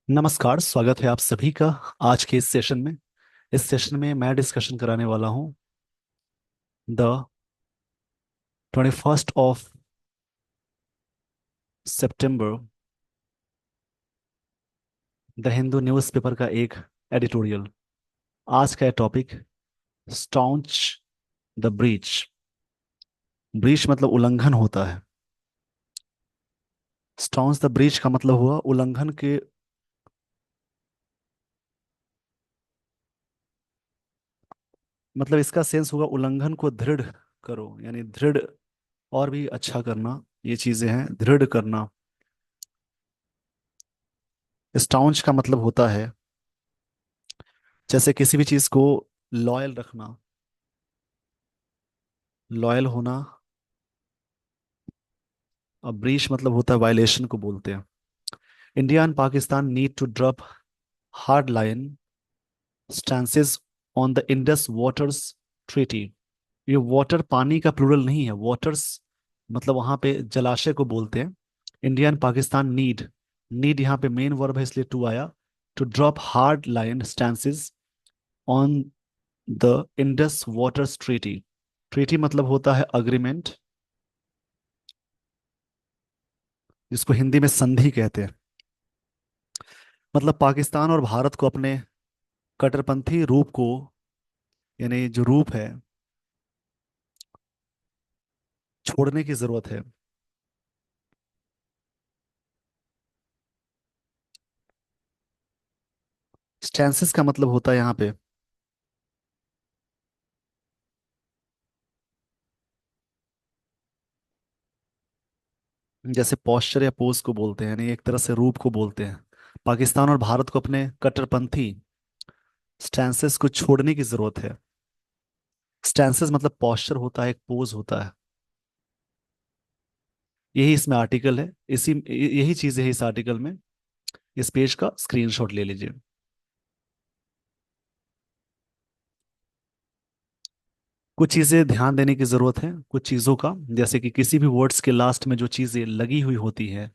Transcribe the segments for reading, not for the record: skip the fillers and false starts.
नमस्कार, स्वागत है आप सभी का आज के इस सेशन में। इस सेशन में मैं डिस्कशन कराने वाला हूँ the 21 of September the Hindu newspaper का एक एडिटोरियल। आज का टॉपिक स्टाउंच द ब्रीच। ब्रीच मतलब उल्लंघन होता है। स्टाउंच द ब्रीच का मतलब हुआ उल्लंघन के, मतलब इसका सेंस होगा उल्लंघन को दृढ़ करो, यानी दृढ़ और भी अच्छा करना। ये चीजें हैं दृढ़ करना। स्टाउंच का मतलब होता है जैसे किसी भी चीज को लॉयल रखना, लॉयल होना। और ब्रीच मतलब होता है वायलेशन को बोलते हैं। India and Pakistan need to drop hard line stances on the Indus waters treaty. ये वाटर पानी का प्लूरल नहीं है, वाटर्स मतलब वहां पे जलाशय को बोलते हैं। India and Pakistan need, need यहाँ पे मेन वर्ब है इसलिए टू आया। To drop hard line stances on the Indus waters treaty. Treaty मतलब होता है अग्रीमेंट, जिसको हिंदी में संधि कहते हैं। मतलब पाकिस्तान और भारत को अपने कट्टरपंथी रूप को, यानी जो रूप है, छोड़ने की जरूरत है। स्टैंसेस का मतलब होता है यहाँ पे जैसे पोस्चर या पोज को बोलते हैं, यानी एक तरह से रूप को बोलते हैं। पाकिस्तान और भारत को अपने कट्टरपंथी स्टैंसेस को छोड़ने की जरूरत है। स्टैंसेस मतलब पोस्चर होता है, एक पोज होता है। यही इसमें आर्टिकल है, इसी यही चीज है इस आर्टिकल में। इस पेज का स्क्रीनशॉट ले लीजिए। कुछ चीजें ध्यान देने की जरूरत है, कुछ चीजों का, जैसे कि किसी भी वर्ड्स के लास्ट में जो चीजें लगी हुई होती है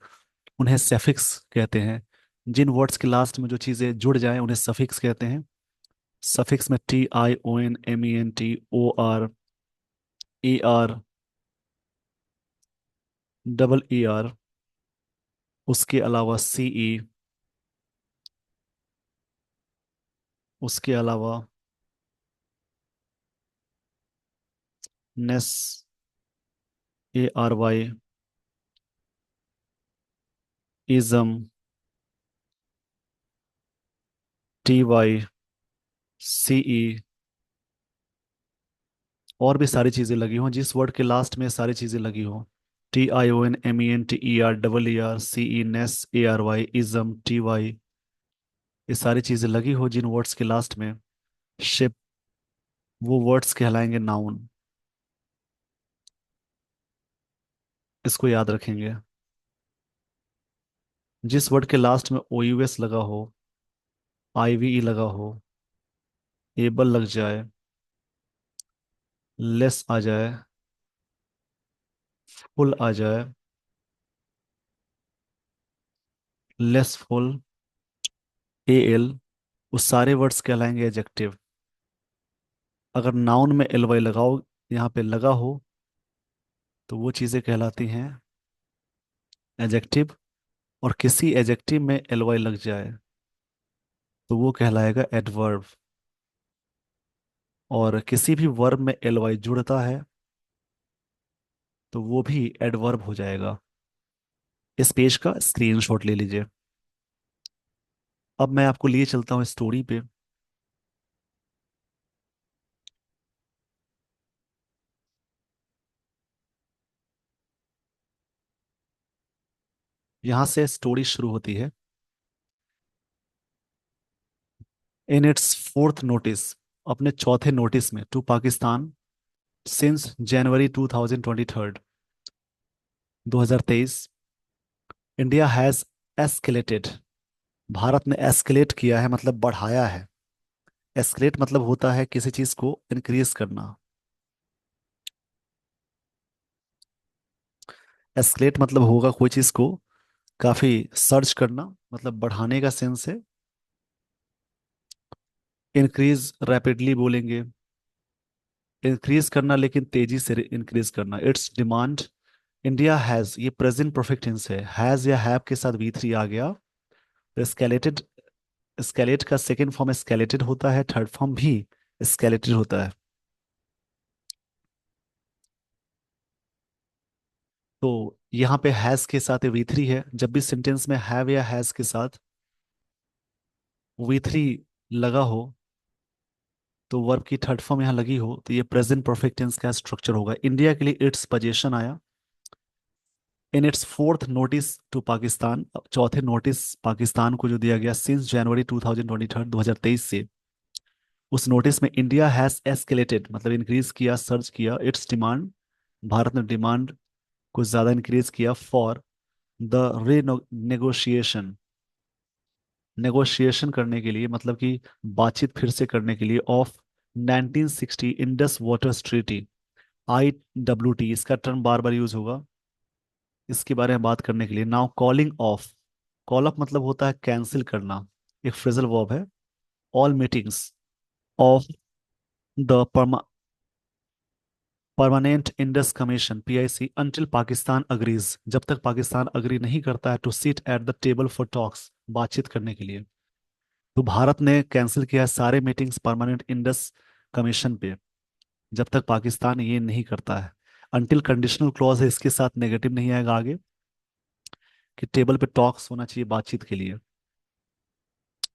उन्हें सेफिक्स कहते हैं। जिन वर्ड्स के लास्ट में जो चीजें जुड़ जाएं उन्हें सफिक्स कहते हैं। सफिक्स में TIONMENT OR AR, EER, उसके अलावा CE, उसके अलावा नेस, ARY, इजम, TY, CE, और भी सारी चीजें लगी हों। जिस वर्ड के लास्ट में सारी चीजें लगी हों, TIONMENTER, EER, नेस, ARY, इजम, TY, ये सारी चीजें लगी हो जिन वर्ड्स के लास्ट में, शिप, वो वर्ड्स कहलाएंगे नाउन। इसको याद रखेंगे। जिस वर्ड के लास्ट में OUS लगा हो, IVE लगा हो, एबल लग जाए, लेस आ जाए, फुल आ जाए, लेस फुल, AL, वो सारे वर्ड्स कहलाएंगे एडजेक्टिव। अगर नाउन में LY लगाओ, यहाँ पे लगा हो, तो वो चीजें कहलाती हैं एडजेक्टिव। और किसी एडजेक्टिव में LY लग जाए तो वो कहलाएगा एडवर्ब। और किसी भी वर्ब में LY जुड़ता है तो वो भी एडवर्ब हो जाएगा। इस पेज का स्क्रीनशॉट ले लीजिए। अब मैं आपको लिए चलता हूँ स्टोरी पे। यहाँ से स्टोरी शुरू होती है। इन इट्स फोर्थ नोटिस, अपने चौथे नोटिस में, to Pakistan since January 2023, India has escalated, Bharat ने एस्केलेट किया है मतलब बढ़ाया है। एस्केलेट मतलब होता है किसी चीज को इंक्रीज करना। एस्केलेट मतलब होगा कोई चीज को काफी सर्च करना, मतलब बढ़ाने का सेंस है। इंक्रीज रैपिडली बोलेंगे, इंक्रीज करना लेकिन तेजी से इंक्रीज करना। इट्स डिमांड, इंडिया हैज, ये प्रेजेंट परफेक्ट टेंस है, हैज या हैव के साथ V3 आ गया। तो स्केलेटेड, स्केलेट का सेकंड फॉर्म स्केलेटेड होता है, थर्ड फॉर्म भी स्केलेटेड होता है। तो यहाँ पे हैज के साथ V3 है। जब भी सेंटेंस में हैव या हैज के साथ V3 लगा हो, तो वर्ब की थर्ड फॉर्म यहाँ लगी हो, तो ये प्रेजेंट परफेक्ट टेंस का स्ट्रक्चर होगा। इंडिया के लिए इट्स पोजीशन आया in its fourth notice to Pakistan. चौथे नोटिस पाकिस्तान को जो दिया गया सिंस जनवरी 2023 से, उस नोटिस में इंडिया हैज एस्केलेटेड मतलब इंक्रीज किया, सर्च किया, इट्स डिमांड, भारत ने डिमांड कुछ ज्यादा इंक्रीज किया, फॉर द रे नेगोशिएशन, नेगोशिएशन करने के लिए मतलब कि बातचीत फिर से करने के लिए, of 1960 Indus waters treaty, IWT, इसका टर्म बार बार यूज होगा इसके बारे में बात करने के लिए। Now calling off, call off मतलब होता है कैंसिल करना, एक फ्रेजल वर्ब है। All meetings of the permanent Indus commission, PIC, until Pakistan agrees, जब तक पाकिस्तान अग्री नहीं करता है, to sit at the table for talks, बातचीत करने के लिए। तो भारत ने कैंसिल किया है सारे मीटिंग्स परमानेंट इंडस कमीशन पे, जब तक पाकिस्तान ये नहीं करता है। अंटिल कंडीशनल क्लॉज है, इसके साथ नेगेटिव नहीं आएगा आगे, कि टेबल पे टॉक्स होना चाहिए बातचीत के लिए।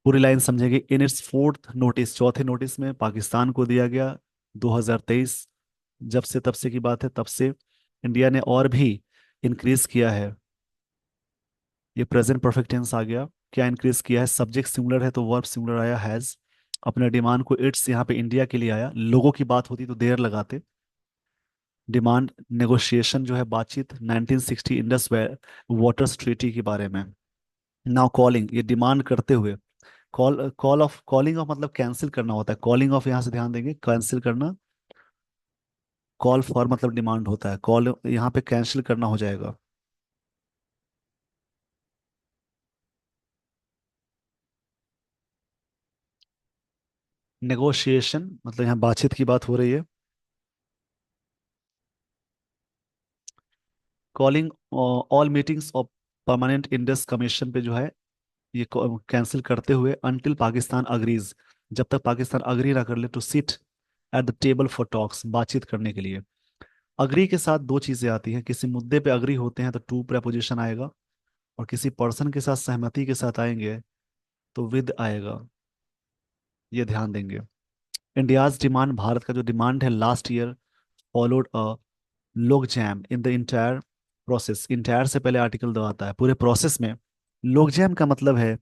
पूरी लाइन समझेंगे। इन इट्स फोर्थ नोटिस, चौथे नोटिस में पाकिस्तान को दिया गया 2023, जब से तब से की बात है, तब से इंडिया ने और भी इंक्रीज किया है। ये प्रेजेंट परफेक्ट टेंस आ गया। क्या इंक्रीज किया है? सब्जेक्ट सिंगुलर है तो वर्ब सिंगुलर आया हैज। अपने डिमांड को इट्स यहाँ पे इंडिया के लिए आया, लोगों की बात होती तो देर लगाते। डिमांड नेगोशिएशन जो है बातचीत 1960 इंडस वाटर्स ट्रीटी के बारे में। नाउ कॉलिंग, ये डिमांड करते हुए, कॉल ऑफ, कॉलिंग ऑफ मतलब कैंसिल करना होता है, कॉलिंग ऑफ यहाँ से ध्यान देंगे कैंसिल करना। कॉल फॉर मतलब डिमांड होता है, कॉल यहाँ पे कैंसिल करना हो जाएगा। नेगोशिएशन मतलब यहाँ बातचीत की बात हो रही है। Calling all meetings of permanent Indus commission पे जो है, ये कैंसिल करते हुए, अनटिल पाकिस्तान अग्रीज, जब तक पाकिस्तान अग्री ना कर ले, to sit at the table for talks, बातचीत करने के लिए। अग्री के साथ दो चीजें आती हैं, किसी मुद्दे पे अग्री होते हैं तो टू प्रेपोजिशन आएगा, और किसी पर्सन के साथ सहमति के साथ आएंगे तो विद आएगा। ये ध्यान देंगे। इंडियाज डिमांड, भारत का जो डिमांड है, last year followed a log jam in the entire process, entire से पहले आर्टिकल दो आता है, पूरे प्रोसेस में। लॉग जैम का मतलब है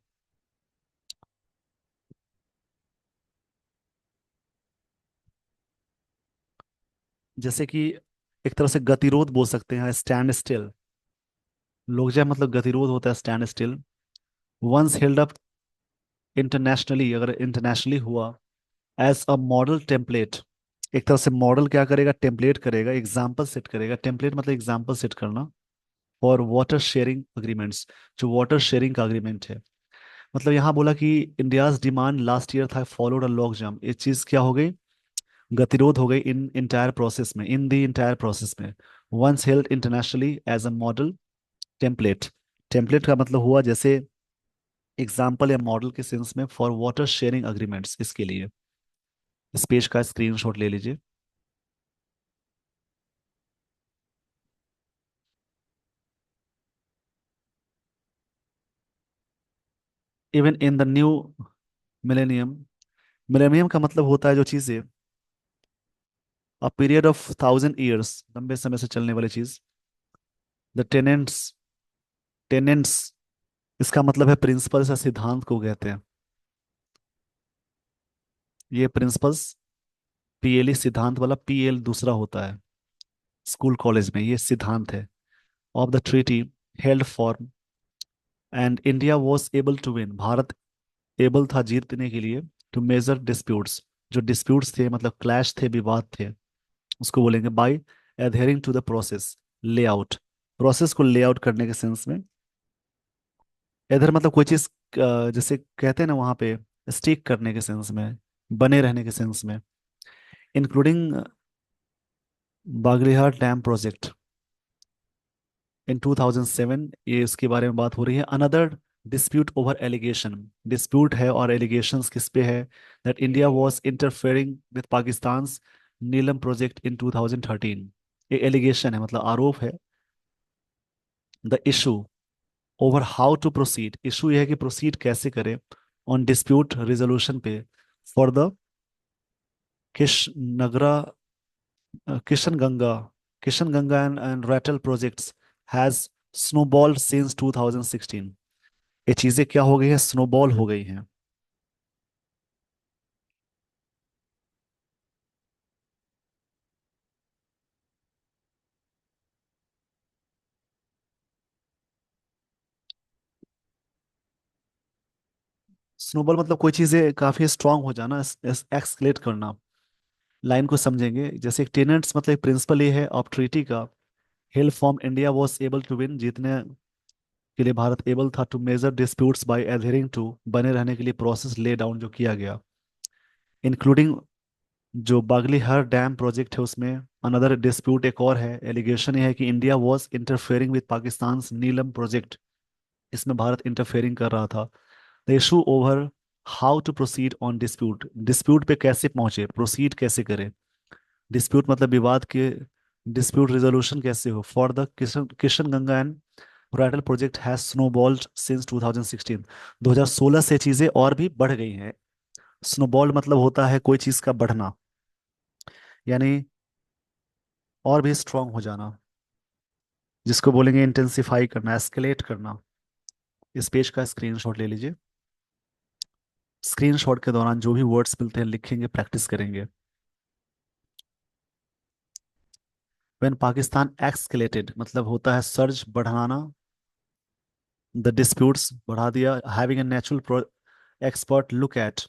जैसे कि एक तरह से गतिरोध बोल सकते हैं, स्टैंड स्टिल। लॉग जैम मतलब गतिरोध होता है, stand still. Once held up internationally, अगर इंटरनेशनली हुआ, एज अ मॉडल टेम्पलेट, एक तरह से मॉडल क्या करेगा, टेम्पलेट करेगा, एग्जाम्पल सेट करेगा। टेम्पलेट मतलब एग्जाम्पल सेट करना। और वाटर शेयरिंग अग्रीमेंट्स, जो वाटर शेयरिंग का अग्रीमेंट है, मतलब यहाँ बोला कि इंडियाज डिमांड लास्ट ईयर था, फॉलोड अ लॉग जम, ये चीज क्या हो गई, गतिरोध हो गई इन इंटायर प्रोसेस में, इन द इंटायर प्रोसेस में। Once held internationally as a model template, template का मतलब हुआ जैसे एग्जाम्पल या मॉडल के सेंस में, फॉर वाटर शेयरिंग अग्रीमेंट्स, इसके लिए। इस पेज का स्क्रीनशॉट ले लीजिए। Even in the new millennium, millennium का मतलब होता है जो चीजें, अ पीरियड ऑफ 1000 ईयर्स, लंबे समय से चलने वाली चीज। द टेनेंट्स, टेनेंट्स इसका मतलब है प्रिंसिपल्स या सिद्धांत को कहते हैं। ये प्रिंसिपल्स, PLE सिद्धांत वाला, PL दूसरा होता है स्कूल कॉलेज में, ये सिद्धांत है। Of the treaty held form and India was able to win, Bharat able था जीतने के लिए, टू मेजर डिस्प्यूट्स, जो डिस्प्यूट्स थे मतलब क्लैश थे, विवाद थे, उसको बोलेंगे by adhering to the process, layout, process को लेआउट करने के सेंस में। इधर मतलब कोई चीज जैसे कहते हैं ना वहां पे, स्टिक करने के सेंस में, बने रहने के सेंस में, including Baglihar dam project in 2007, ये इसके बारे में बात हो रही है। Another dispute over allegation, dispute है और एलिगेशंस किस पे है, that India was interfering with Pakistan Neelum project in 2013। ये एलिगेशन है, मतलब आरोप है। The issue over how to proceed, issue यह है कि प्रोसीड कैसे करें ऑन डिस्प्यूट रिजोल्यूशन पे, for the Kishanganga Kishanganga Kishanganga and Ratle projects has snowballed since 2016। ये चीजें क्या हो गई है, स्नोबॉल हो गई हैं। स्नोबॉल मतलब कोई चीजें काफी स्ट्रांग हो जाना, एक्सकेलेट करना। लाइन को समझेंगे, जैसे एक टेनेंट्स मतलब एक प्रिंसिपल ये है ऑफ ट्रीटी का, held from India was able to win, जीतने के लिए भारत एबल था, to major disputes by adhering to, बने रहने के लिए प्रोसेस ले डाउन जो किया गया, इंक्लूडिंग जो बागलीहर डैम प्रोजेक्ट है उसमें। अनदर डिस्प्यूट एक और है, एलिगेशन ये है कि India was interfering with Pakistan Neelum project, इसमें भारत इंटरफेयरिंग कर रहा था। The issue over how to proceed on dispute, dispute पे कैसे पहुंचे, प्रोसीड कैसे करें, डिस्प्यूट मतलब विवाद के, डिस्प्यूट रिजोल्यूशन कैसे हो, for the Kishan Kishanganga and Ratle project has snowballed since 2016। 2016 से चीजें और भी बढ़ गई हैं। स्नोबॉल मतलब होता है कोई चीज का बढ़ना, यानी और भी स्ट्रांग हो जाना, जिसको बोलेंगे इंटेंसिफाई करना, एस्केलेट करना। इस पेज का स्क्रीनशॉट ले लीजिए। स्क्रीनशॉट के दौरान जो भी वर्ड्स मिलते हैं लिखेंगे, प्रैक्टिस करेंगे। व्हेन पाकिस्तान एक्सकेलेटेड मतलब होता है सर्ज, बढ़ाना, द डिस्प्यूट्स बढ़ा दिया, having a natural expert look at,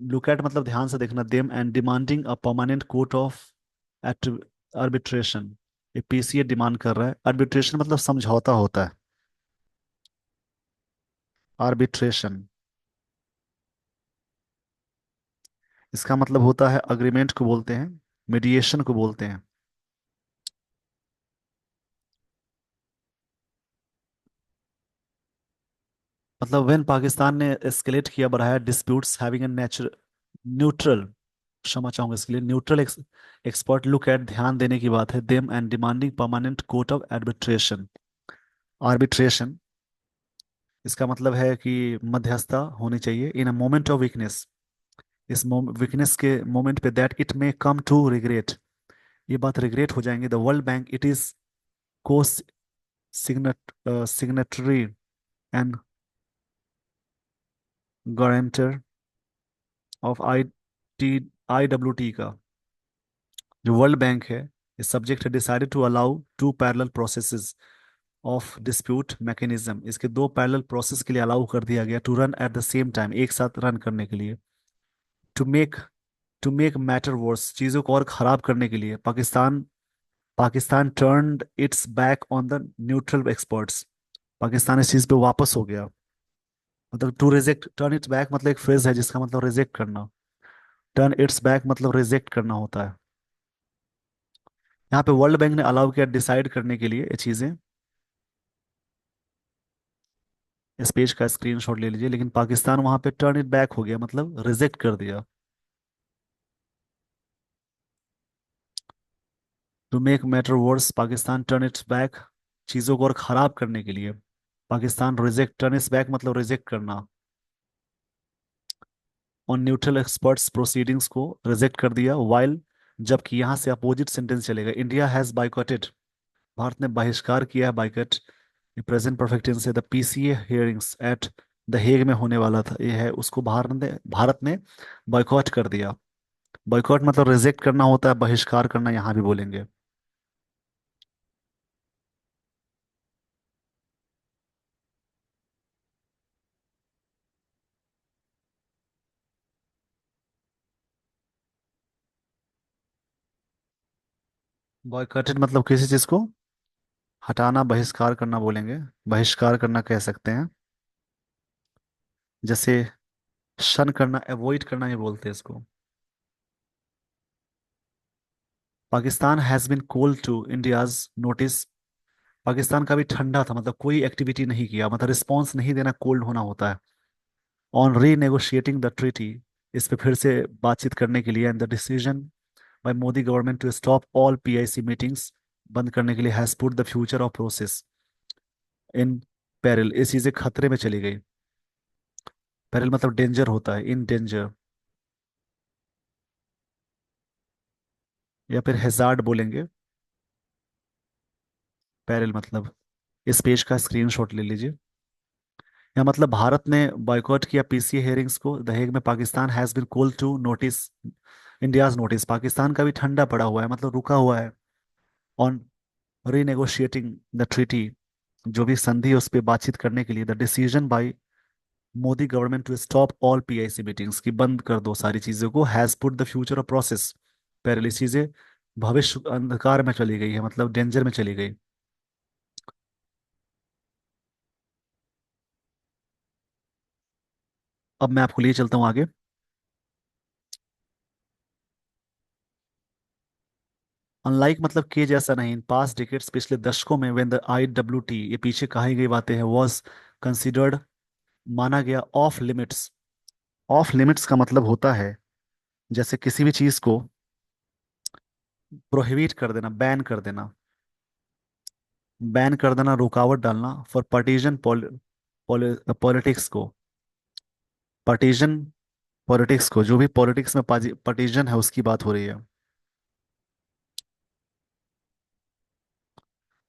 look at मतलब ध्यान से देखना, them and demanding a permanent court of at arbitration, ये पीसीए डिमांड कर रहा है। आर्बिट्रेशन मतलब समझौता होता है, आर्बिट्रेशन इसका मतलब होता है अग्रीमेंट को बोलते हैं, मीडिएशन को बोलते हैं। मतलब व्हेन पाकिस्तान ने एस्केलेट किया, बढ़ाया disputes, having a natural neutral, क्षमा चाहूंगा इसके लिए, न्यूट्रल एक्सपर्ट लुक एट, ध्यान देने की बात है, them and demanding permanent court of arbitration. Arbitration इसका मतलब है कि मध्यस्थता होनी चाहिए in a moment of weakness, इस वीकनेस के मोमेंट पे, that it may come to regret, ये बात रिग्रेट हो जाएंगे, the World Bank it is cosignatory and guarantor of the IWT का, जो वर्ल्ड बैंक है, इस सब्जेक्ट है decided to allow to parallel processes of dispute mechanism, इसके दो पैरेलल प्रोसेस के लिए अलाउ कर दिया गया, to run at the same time, एक साथ रन करने के लिए, to make to make matter worse, चीजों को और खराब करने के लिए, Pakistan turned its back on the neutral experts, Pakistan इस चीज पे वापस हो गया। मतलब to reject, turn its back मतलब एक फ्रेज है जिसका मतलब रिजेक्ट करना, टर्न इट्स बैक मतलब रिजेक्ट करना होता है। यहाँ पे वर्ल्ड बैंक ने अलाउ किया डिसाइड करने के लिए ये चीजें। इस पेज का स्क्रीनशॉट ले लीजिए, लेकिन पाकिस्तान वहां पे टर्न इट बैक हो गया, मतलब रिजेक्ट कर दिया। To make matter worse, Pakistan turn its back, चीजों को और खराब करने के लिए, Pakistan reject, turn its back मतलब रिजेक्ट करना, ऑन न्यूट्रल एक्सपर्ट्स प्रोसीडिंग्स को रिजेक्ट कर दिया, वाइल, जबकि यहां से अपोजिट सेंटेंस चलेगा, इंडिया हैज बाइकॉटेड, भारत ने बहिष्कार किया है, बाइकॉट, प्रेजेंट परफेक्ट टेंस है, the PCA hearings at the Hague में होने वाला था, ये है उसको भारत ने बॉयकॉट कर दिया। बॉयकॉट मतलब रिजेक्ट करना होता है, बहिष्कार करना यहाँ भी बोलेंगे। बॉयकॉटेड मतलब किसी चीज को हटाना, बहिष्कार करना बोलेंगे। बहिष्कार करना कह सकते हैं। जैसे शन करना, अवॉइड करना ये बोलते हैं इसको। Pakistan has been cold to India's notice. Pakistan का भी ठंडा था, मतलब कोई एक्टिविटी नहीं किया, मतलब रिस्पॉन्स नहीं देना कोल्ड होना होता है। ऑन रीनेगोशिएटिंग द ट्रीटी, इस पे फिर से बातचीत करने के लिए, and the decision by Modi government to stop all PIC meetings, बंद करने के लिए, has put the future of process in peril, ये चीजें खतरे में चली गई। पेरिल मतलब डेंजर होता है, इन डेंजर। या फिर हेजार्ड बोलेंगे। पेरिल मतलब। इस पेज का स्क्रीनशॉट ले लीजिए। या मतलब भारत ने बॉयकॉट किया पीसीए हेयरिंग्स को द हेग में। Pakistan has been called to notice India's notice, Pakistan का भी ठंडा पड़ा हुआ है, मतलब रुका हुआ है। ऑन रीनेगोशिएटिंग द ट्रीटी, जो भी संधि है उस पर बातचीत करने के लिए, the decision by Modi government to stop all PIC meetings, की बंद कर दो सारी चीजों को, has put the future of process पहले चीजें भविष्य अंधकार में चली गई है, मतलब डेंजर में चली गई। अब मैं आपको लिए चलता हूँ आगे। अनलाइक मतलब के जैसा नहीं, इन पास डिकेट्स, पिछले दशकों में, व्हेन द आईडब्ल्यूटी, ये पीछे कही गई बातें हैं, वाज कंसिडर्ड, माना गया, ऑफ लिमिट्स। ऑफ लिमिट्स का मतलब होता है जैसे किसी भी चीज को प्रोहिबिट कर देना, बैन कर देना। बैन कर देना, रुकावट डालना, फॉर पार्टीजन पॉलिटिक्स को। पार्टीजन पॉलिटिक्स को, जो भी पॉलिटिक्स में पार्टीजन है उसकी बात हो रही है।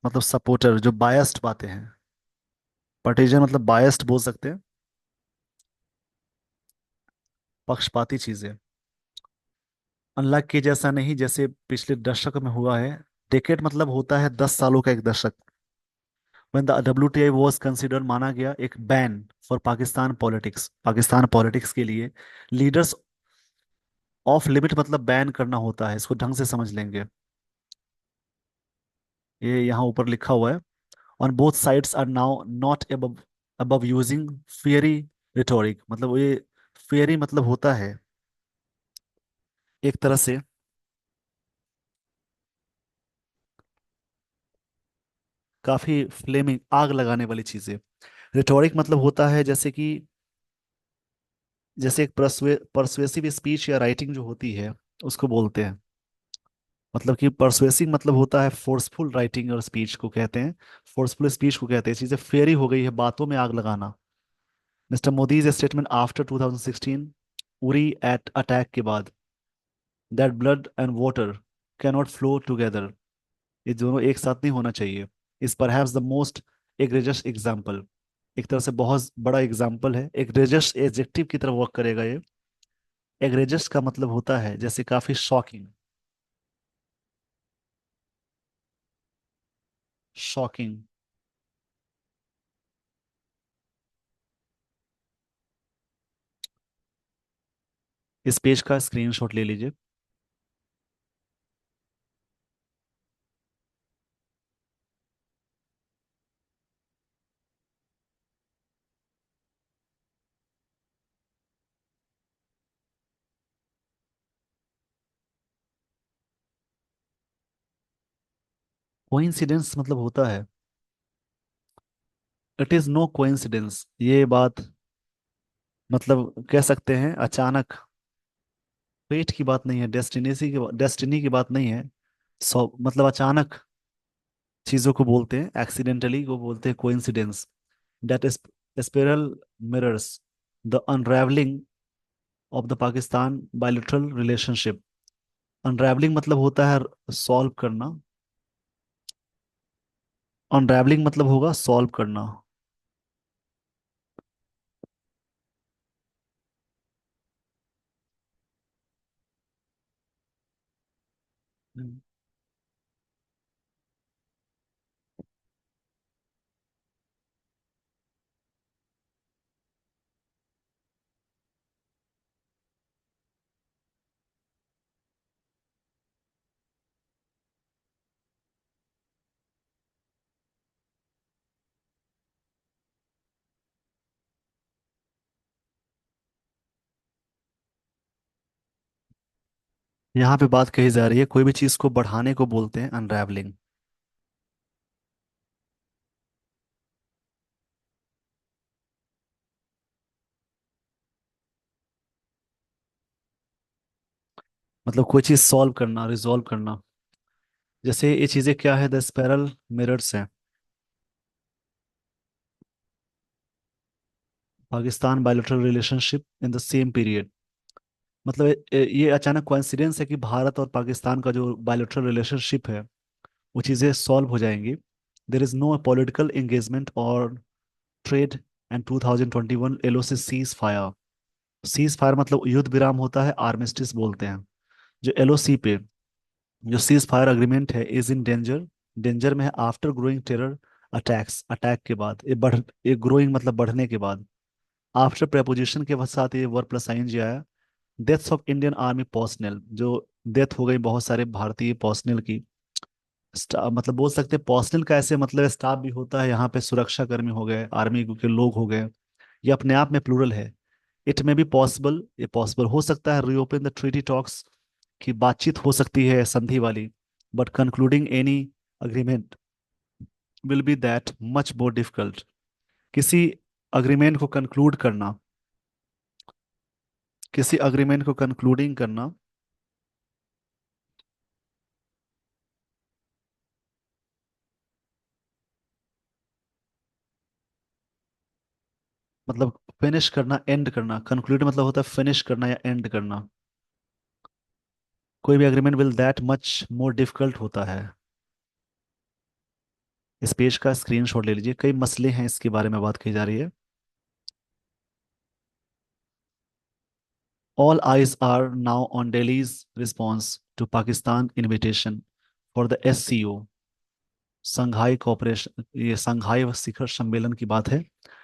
मतलब सपोर्टर, जो बायस्ड बातें हैं। पार्टीजन मतलब बायस्ड बोल सकते हैं, पक्षपाती चीजें। अनलॉक के जैसा नहीं, जैसे पिछले दशक में हुआ है। डेकेड मतलब होता है 10 सालों का एक दशक। When the WTI was considered, माना गया, एक ban for Pakistan politics, Pakistan politics के लिए। लीडर्स ऑफ लिमिट मतलब बैन करना होता है, इसको ढंग से समझ लेंगे। ये यहाँ ऊपर लिखा हुआ है। On both sides are now not above above using fiery rhetoric, मतलब ये फियरी मतलब होता है एक तरह से काफी फ्लेमिंग, आग लगाने वाली चीजें। रिटोरिक मतलब होता है जैसे कि, जैसे एक परसुएसिव स्पीच या राइटिंग जो होती है उसको बोलते हैं। मतलब कि परसुएसिव मतलब होता है फोर्सफुल राइटिंग और स्पीच को कहते हैं, फोर्सफुल स्पीच को कहते हैं। चीजें फेरी हो गई है, बातों में आग लगाना। Mister Modi's statement after 2016 Uri at attack के बाद, that blood and water cannot flow together, ये दोनों एक साथ नहीं होना चाहिए, is perhaps the most egregious example, एक तरह से बहुत बड़ा एग्जाम्पल है। एग्रेजस एडजेक्टिव की तरह वर्क करेगा ये। एग्रेजस का मतलब होता है जैसे काफी शॉकिंग। शॉकिंग। इस पेज का स्क्रीनशॉट ले लीजिए। कोइंसिडेंस मतलब होता है, इट इज नो कोइंसिडेंस, ये बात मतलब कह सकते हैं अचानक। फेट की बात नहीं है, डेस्टिनी की बात नहीं है। सो मतलब अचानक चीजों को बोलते हैं, एक्सीडेंटली को बोलते हैं coincidence. That spiral mirrors the unravelling of the Pakistan bilateral relationship. Unravelling मतलब होता है सॉल्व करना। अनरेवलिंग मतलब होगा सॉल्व करना। हम्म। यहाँ पे बात कही जा रही है, कोई भी चीज को बढ़ाने को बोलते हैं अनरैवलिंग। मतलब कोई चीज सॉल्व करना, रिजॉल्व करना। जैसे ये चीजें क्या है, द स्पाइरल मिरर्स हैं। Pakistan bilateral relationship in the same period. मतलब ये अचानक कोइंसिडेंस है कि भारत और पाकिस्तान का जो बायलैटरल रिलेशनशिप है वो चीजें सॉल्व हो जाएंगी। There is no political engagement और trade and 2021 LOC ceasefire. Ceasefire मतलब युद्ध विराम होता है, आर्मिस्टिस बोलते हैं। जो एलओसी पे जो सीज फायर अग्रीमेंट है इज इन डेंजर। डेंजर में है after growing terror attacks. Attack के बाद ये ग्रोइंग मतलब बढ़ने के बाद। आफ्टर प्रेपोजिशन के साथ ये वर्ब प्लस आईएनजी आया। Deaths of Indian army personnel, जो डेथ हो गई बहुत सारे भारतीय पर्सनल की। मतलब बोल सकते हैं पर्सनल का ऐसे मतलब स्टाफ भी होता है, यहाँ पे सुरक्षा कर्मी हो गए, आर्मी के लोग हो गए। ये अपने आप में प्लूरल है। इट में बी पॉसिबल, ये पॉसिबल हो सकता है, रीओपन द ट्रीटी टॉक्स, की बातचीत हो सकती है संधि वाली। But concluding any agreement will be that much more difficult. किसी अग्रीमेंट को कंक्लूड करना, किसी अग्रीमेंट को कंक्लूडिंग करना, मतलब फिनिश करना, एंड करना। कंक्लूड मतलब होता है फिनिश करना या एंड करना। कोई भी agreement will that much more difficult होता है। इस पेज का स्क्रीनशॉट ले लीजिए, कई मसले हैं इसके बारे में बात की जा रही है। All eyes are now on Delhi's response to Pakistan invitation for the SCO, Shanghai cooperation, ये संघाई शिखर सम्मेलन की बात है।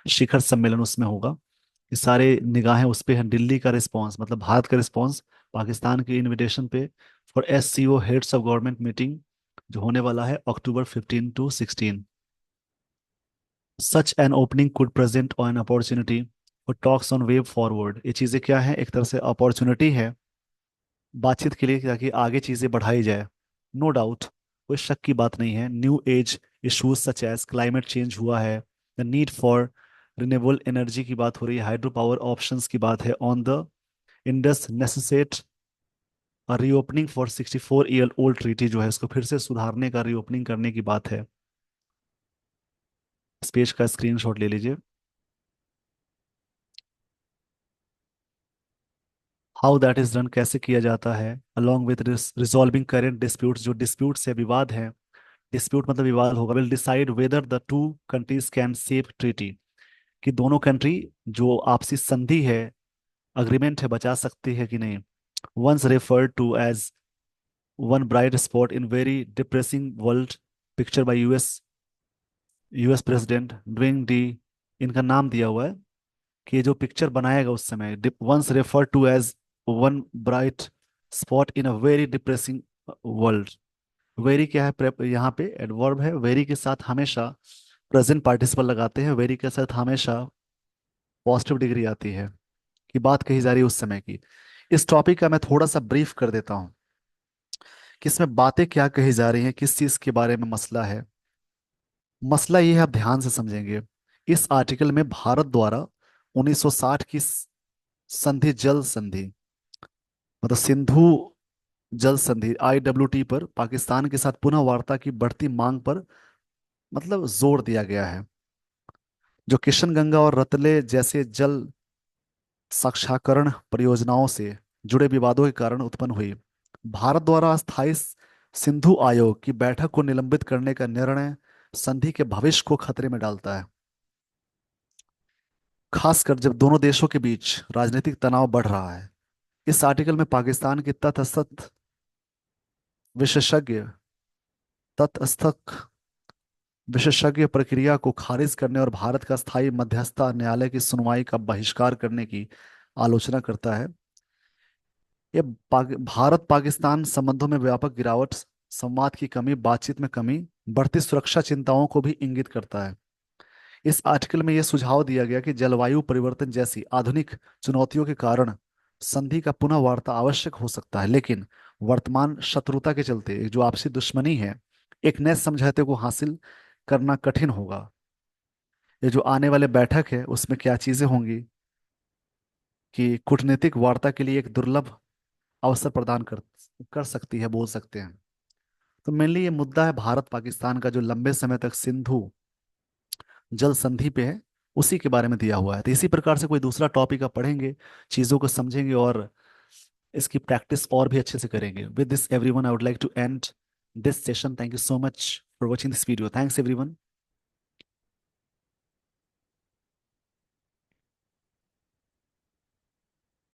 शिखर सम्मेलन उसमें होगा। ये सारे निगाहें उस पे हैं। दिल्ली का रिस्पांस मतलब भारत का रिस्पांस पाकिस्तान के इनविटेशन पे for SCO heads of government meeting, जो होने वाला है अक्टूबर 15 to 16। Such an opening could present on opportunity for talks on wave forward. ये चीज़ें क्या है, एक तरह से अपॉर्चुनिटी है बातचीत के लिए, ताकि आगे चीज़ें बढ़ाई जाए। नो डाउट, कोई शक की बात नहीं है। New age issues such as climate change हुआ है, the need for renewable energy की बात हो रही है, हाइड्रो पावर ऑप्शंस की बात है, on the Indus necessitate reopening for 64 year old treaty, जो है उसको फिर से सुधारने का, रीओपनिंग करने की बात है। इस पेज का स्क्रीनशॉट ले लीजिए। हाउ दैट इज डन, कैसे किया जाता है, along with resolving current disputes, जो डिस्प्यूट से विवाद है। डिस्प्यूट मतलब विवाद होगा, will decide whether the two countries can save treaty, कि दोनों कंट्री जो आपसी संधि है, अग्रीमेंट है, बचा सकती है कि नहीं। Once referred to as one bright spot in very depressing world picture by US president डूइंग डी, इनका नाम दिया हुआ है कि ये जो पिक्चर बनाएगा उस समय, once refer to as one bright spot in a very depressing world. Very क्या है, यहाँ पे एडवर्ब है, वेरी के साथ हमेशा प्रेजेंट पार्टिसिपल लगाते हैं, वेरी के साथ हमेशा पॉजिटिव डिग्री आती है, कि बात कही जा रही है उस समय की। इस टॉपिक का मैं थोड़ा सा ब्रीफ कर देता हूँ कि इसमें बातें क्या कही जा रही हैं, किस चीज के बारे में मसला है। मसला ये है, आप ध्यान से समझेंगे। इस आर्टिकल में भारत द्वारा 1960 की संधि, जल संधि, मतलब सिंधु जल संधि IWT पर पाकिस्तान के साथ पुनः वार्ता की बढ़ती मांग पर मतलब जोर दिया गया है, जो किशनगंगा और रतले जैसे जल साक्षाकरण परियोजनाओं से जुड़े विवादों के कारण उत्पन्न हुई। भारत द्वारा अस्थायी सिंधु आयोग की बैठक को निलंबित करने का निर्णय संधि के भविष्य को खतरे में डालता है, खासकर जब दोनों देशों के बीच राजनीतिक तनाव बढ़ रहा है। इस आर्टिकल में पाकिस्तान की तटस्थ विशेषज्ञ तटस्थ विशेषज्ञ प्रक्रिया को खारिज करने और भारत का स्थायी मध्यस्थता न्यायालय की सुनवाई का बहिष्कार करने की आलोचना करता है। ये भारत पाकिस्तान संबंधों में व्यापक गिरावट, संवाद की कमी, बातचीत में कमी, बढ़ती सुरक्षा चिंताओं को भी इंगित करता है। इस आर्टिकल में यह सुझाव दिया गया कि जलवायु परिवर्तन जैसी आधुनिक चुनौतियों के कारण संधि का पुनः वार्ता आवश्यक हो सकता है, लेकिन वर्तमान शत्रुता के चलते, जो आपसी दुश्मनी है, एक नए समझौते को हासिल करना कठिन होगा। ये जो आने वाले बैठक है उसमें क्या चीजें होंगी कि कूटनीतिक वार्ता के लिए एक दुर्लभ अवसर प्रदान कर कर सकती है, बोल सकते हैं। तो मेनली ये मुद्दा है भारत पाकिस्तान का, जो लंबे समय तक सिंधु जल संधि पे है, उसी के बारे में दिया हुआ है। तो इसी प्रकार से कोई दूसरा टॉपिक आप पढ़ेंगे, चीजों को समझेंगे और इसकी प्रैक्टिस और भी अच्छे से करेंगे। With this everyone, I would like to end this session. Thank you so much for watching this video. Thanks everyone.